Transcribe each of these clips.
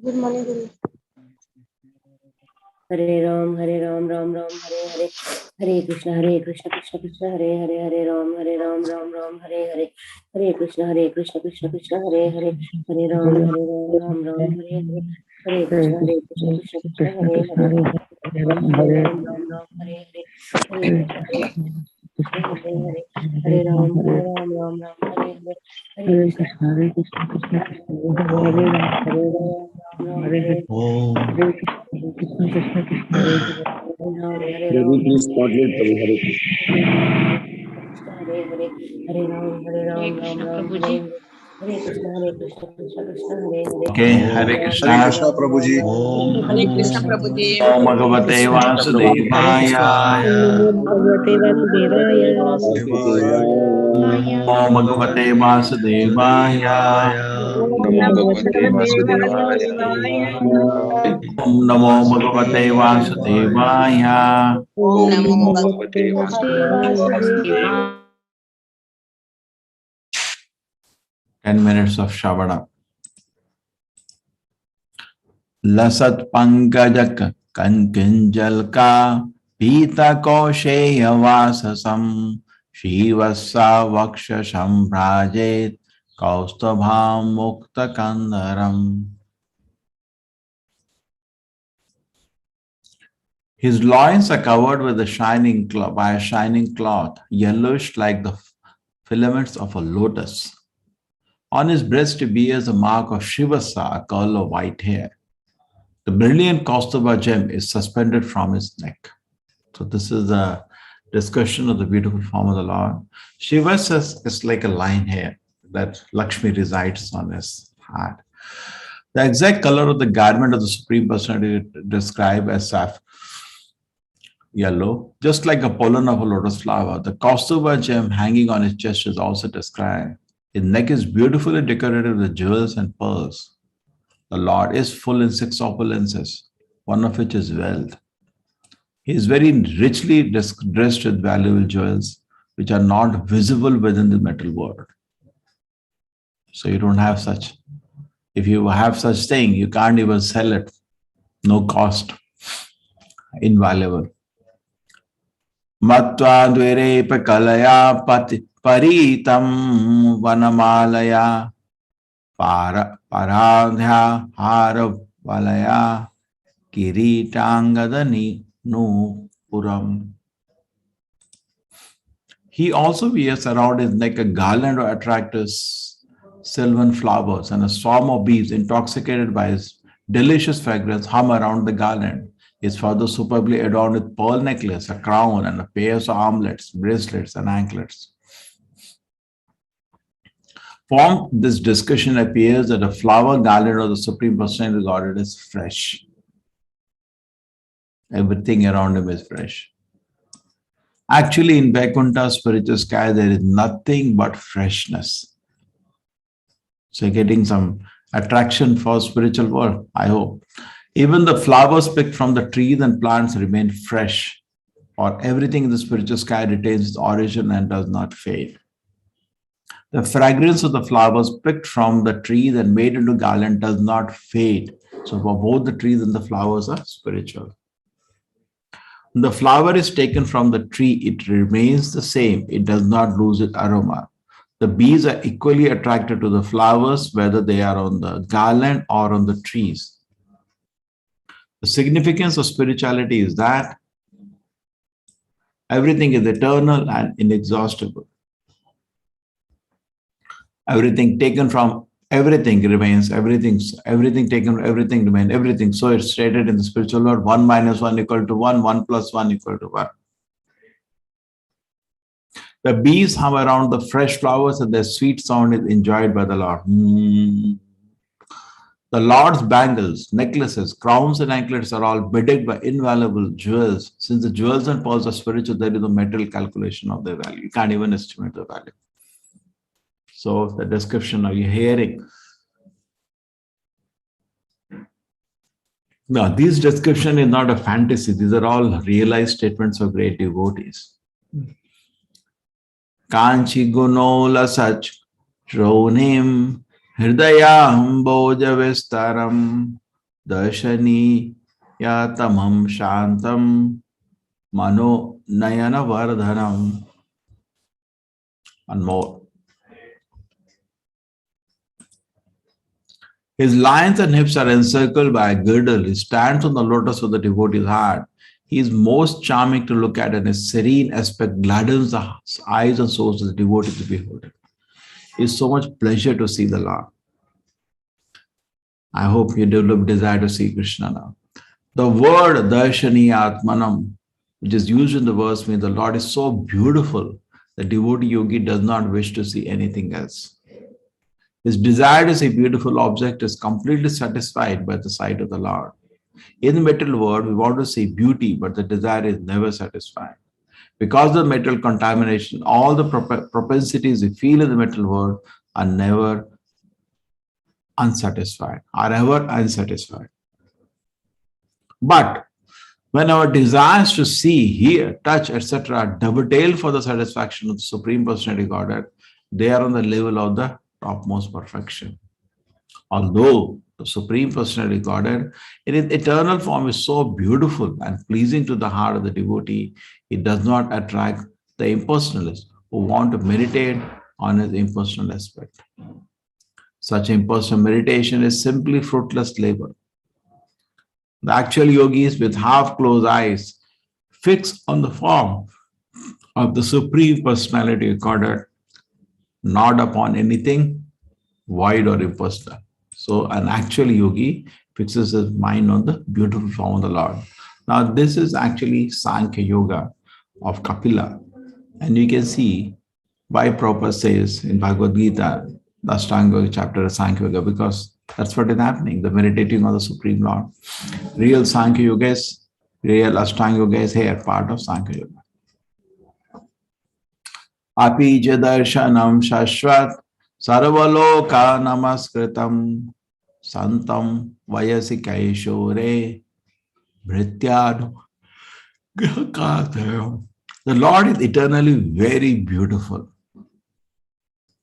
Good morning, Guru. Hare Ram, Ram Ram, Hare Hare, Hare Krishna, Krishna Krishna, Hare Hare, Hare Ram, Ram Ram, Hare Hare, Hare Krishna, Krishna Krishna, Hare Hare, Hare Ram, Ram Ram, Hare Hare, Hare Krishna, Krishna Krishna, Hare Hare, Hare Ram, Ram, Hare Hare, Hare Krishna, Hare Hare, Hare Ram, Ram, Hare Hare, Hare Krishna, Hare Ram, Hare Om. Ram, Hare Devi, Ram, please moderate Prabhu. Hare Hare Hare, Hare Ram, Hare Ram Krishna, Ram, Hare Prabhuji. Hare, Hare Krishna, Krishna Hare Hare, Okay, Hare Hare Ram, Hare Krishna. Krishna, Ram Prabhuji. Hare Krishna, Om. Prabhuji. Om Hare Bhagavate Krishna. Hare Vasudevaya. Krishna. Bhagavate Bhagavate Vasudevaya. Vasudevaya. Om Bhagavate Vasudevaya. Vasudevaya. Om Om Namo Namo Bhagavate Bhagavate Vasudevaya. Vasudevaya. Om Namo Bhagavate Vasudevaya. Om Om Namo Namo Bhagavate Bhagavate Vasudevaya. Vasudevaya. 10 minutes of Shavana. Lasat Pankajak Kankinjalka Pita Kosheya Vasasam Shivasa Vakshasham Bhajet Kaustabham Mukta Kandaram. His loins are covered with a shining cloth, by a shining cloth, yellowish like the filaments of a lotus. On his breast he bears a mark of Shivasa, a curl of white hair. The brilliant Kaustubha gem is suspended from his neck. So this is a discussion of the beautiful form of the Lord. Shivasa is like a lion hair that Lakshmi resides on his heart. The exact color of the garment of the Supreme Personality described as yellow, just like a pollen of a lotus flower. The Kaustuba gem hanging on his chest is also described. His neck is beautifully decorated with jewels and pearls. The Lord is full in six opulences, one of which is wealth. He is very richly dressed with valuable jewels, which are not visible within the metal world. So you don't have such. If you have such thing, you can't even sell it. No cost. Invaluable. Matva dvirepa kalaya paritam vanamalaya paradhya hara valaya kiritangadani no puram. He also wears around his neck a garland of attractive sylvan flowers, and a swarm of bees, intoxicated by his delicious fragrance, hum around the garland. He is further superbly adorned with pearl necklace, a crown, and a pair of armlets, bracelets, and anklets. From this discussion appears that a flower garland of the Supreme Personality is regarded as fresh. Everything around him is fresh. Actually, in Vaikuntha spiritual sky, there is nothing but freshness. So you're getting some attraction for spiritual world, I hope. Even the flowers picked from the trees and plants remain fresh, or everything in the spiritual sky retains its origin and does not fade. The fragrance of the flowers picked from the trees and made into garland does not fade. So for both the trees and the flowers are spiritual. When the flower is taken from the tree, it remains the same. It does not lose its aroma. The bees are equally attracted to the flowers, whether they are on the garland or on the trees. The significance of spirituality is that everything is eternal and inexhaustible. Everything taken from everything remains, everything taken from everything remains, everything. So it's stated in the spiritual world, 1 minus 1 equal to 1, 1 plus 1 equal to 1. The bees hum around the fresh flowers and their sweet sound is enjoyed by the Lord. The Lord's bangles, necklaces, crowns, and anklets are all bedecked by invaluable jewels. Since the jewels and pearls are spiritual, there is no material calculation of their value. You can't even estimate the value. So the description are you hearing? No, this description is not a fantasy. These are all realized statements of great devotees. Kanchi gunola sach Shronim Hridayam Boja Vistaram darshani yatamam shantam mano nayana vardhanam. And more. His loins and hips are encircled by a girdle. He stands on the lotus of the devotee's heart. He is most charming to look at, and his serene aspect gladdens the eyes and souls of the devotee to behold him. It is so much pleasure to see the Lord. I hope you develop desire to see Krishna now. The word darshani atmanam, which is used in the verse, means the Lord is so beautiful the devotee yogi does not wish to see anything else. His desire to see beautiful object is completely satisfied by the sight of the Lord. In the material world, we want to see beauty, but the desire is never satisfied. Because of the material contamination, all the propensities we feel in the material world are never unsatisfied, are ever unsatisfied. But when our desires to see, hear, touch, etc. dovetail for the satisfaction of the Supreme Personality Godhead, they are on the level of the topmost perfection. Although the Supreme Personality Godhead in its eternal form is so beautiful and pleasing to the heart of the devotee, it does not attract the impersonalists who want to meditate on his impersonal aspect. Such impersonal meditation is simply fruitless labor. The actual yogis with half-closed eyes fix on the form of the Supreme Personality Godhead, not upon anything void or impersonal. So an actual yogi fixes his mind on the beautiful form of the Lord. Now this is actually Sankhya Yoga of Kapila. And you can see why Prabhupada says in Bhagavad Gita, the Ashtanga Yoga chapter of Sankhya Yoga, because that's what is happening, the meditating on the Supreme Lord. Real Sankhya Yoga is, real Ashtanga Yoga is here, part of Sankhya Yoga. Api darshanam shashvat sarvaloka namaskritam santam vayasi kaishore bhrityadu grihakatayam. The Lord is eternally very beautiful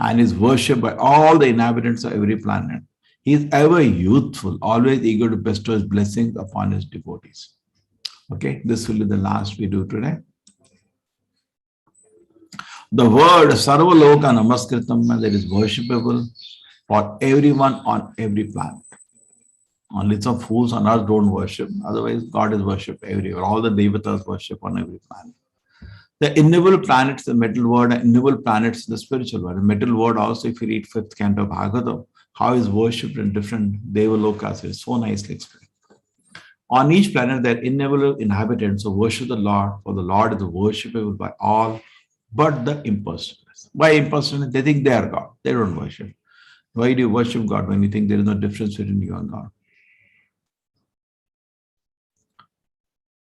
and is worshipped by all the inhabitants of every planet. He is ever youthful, always eager to bestow his blessings upon his devotees. Okay, this will be the last we do today. The word Sarvaloka Namaskritam, that is worshipable for everyone on every planet. Only some fools on earth don't worship. Otherwise, God is worshipped everywhere. All the devatas worship on every planet. The innumerable planets, the material world, and innumerable planets, the spiritual world. The material world also, if you read 5th canto of Bhagavatam, how is worshipped in different devalokas. It's so nicely explained. On each planet, there are innumerable inhabitants who worship the Lord, for the Lord is worshipable by all but the impersonalists. Why impersonalists? They think they are God. They don't worship. Why do you worship God when you think there is no difference between you and God?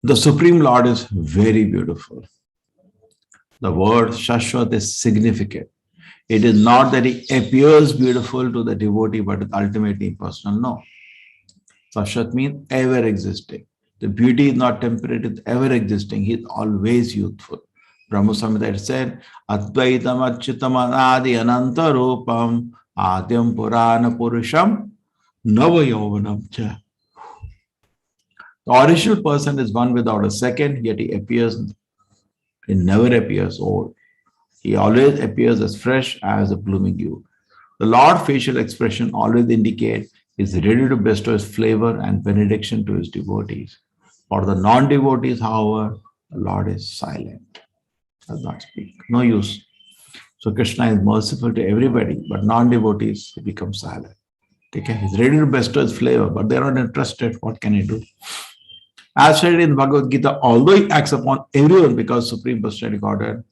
The Supreme Lord is very beautiful. The word Shashwat is significant. It is not that he appears beautiful to the devotee, but is ultimately impersonal. No. Shashwat means ever existing. The beauty is not temporary, it is ever existing. He is always youthful. Brahma Samhita said, Advaitam Achyutam Anadi Ananta Rupam Adyam Purana Purusham Nava Yovanam Cha. The original person is one without a second, yet he never appears old. He always appears as fresh as a blooming youth. The Lord's facial expression always indicates he is ready to bestow his flavor and benediction to his devotees. For the non-devotees, however, the Lord is silent, does not speak. No use. So Krishna is merciful to everybody, but non-devotees, he becomes silent. Okay? He's ready to bestow his flavor, but they're not interested. What can he do? As stated in Bhagavad Gita, although he acts upon everyone because Supreme Personality Godhead,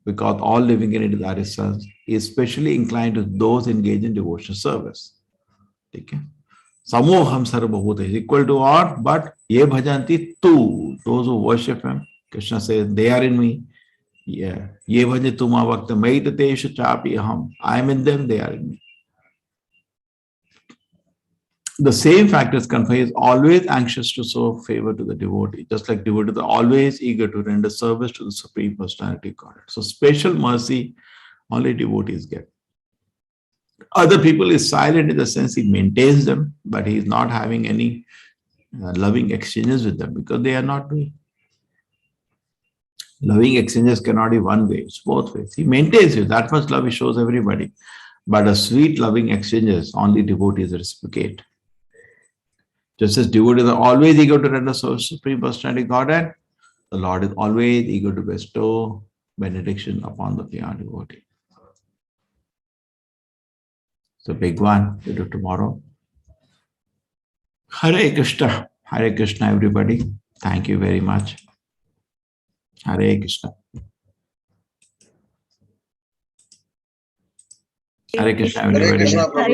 because all living in it are his sons, he is specially inclined to those engaged in devotional service. Okay? Samoham sarvabhuta is equal to all, but ye bhajanti tu, those who worship him. Krishna says, they are in me. Yeah. Ye bhaje tuma vakta maitateshu chapi aham. I am in them, they are in me. The same factors convey is always anxious to show favor to the devotee, just like devotees are always eager to render service to the Supreme Personality Godhead. So special mercy only devotees get. Other people is silent in the sense he maintains them, but he is not having any loving exchanges with them because they are not doing. Loving exchanges cannot be one way, it's both ways. He maintains you, that much love he shows everybody. But a sweet loving exchanges, only devotees reciprocate. Just as devotees are always eager to render Supreme Personality Godhead, the Lord is always eager to bestow benediction upon the pure devotee. So big one we do tomorrow. Hare Krishna, everybody. Thank you very much. Hare Krishna. Hare Krishna, Hare everybody. Krishna, Prabhu.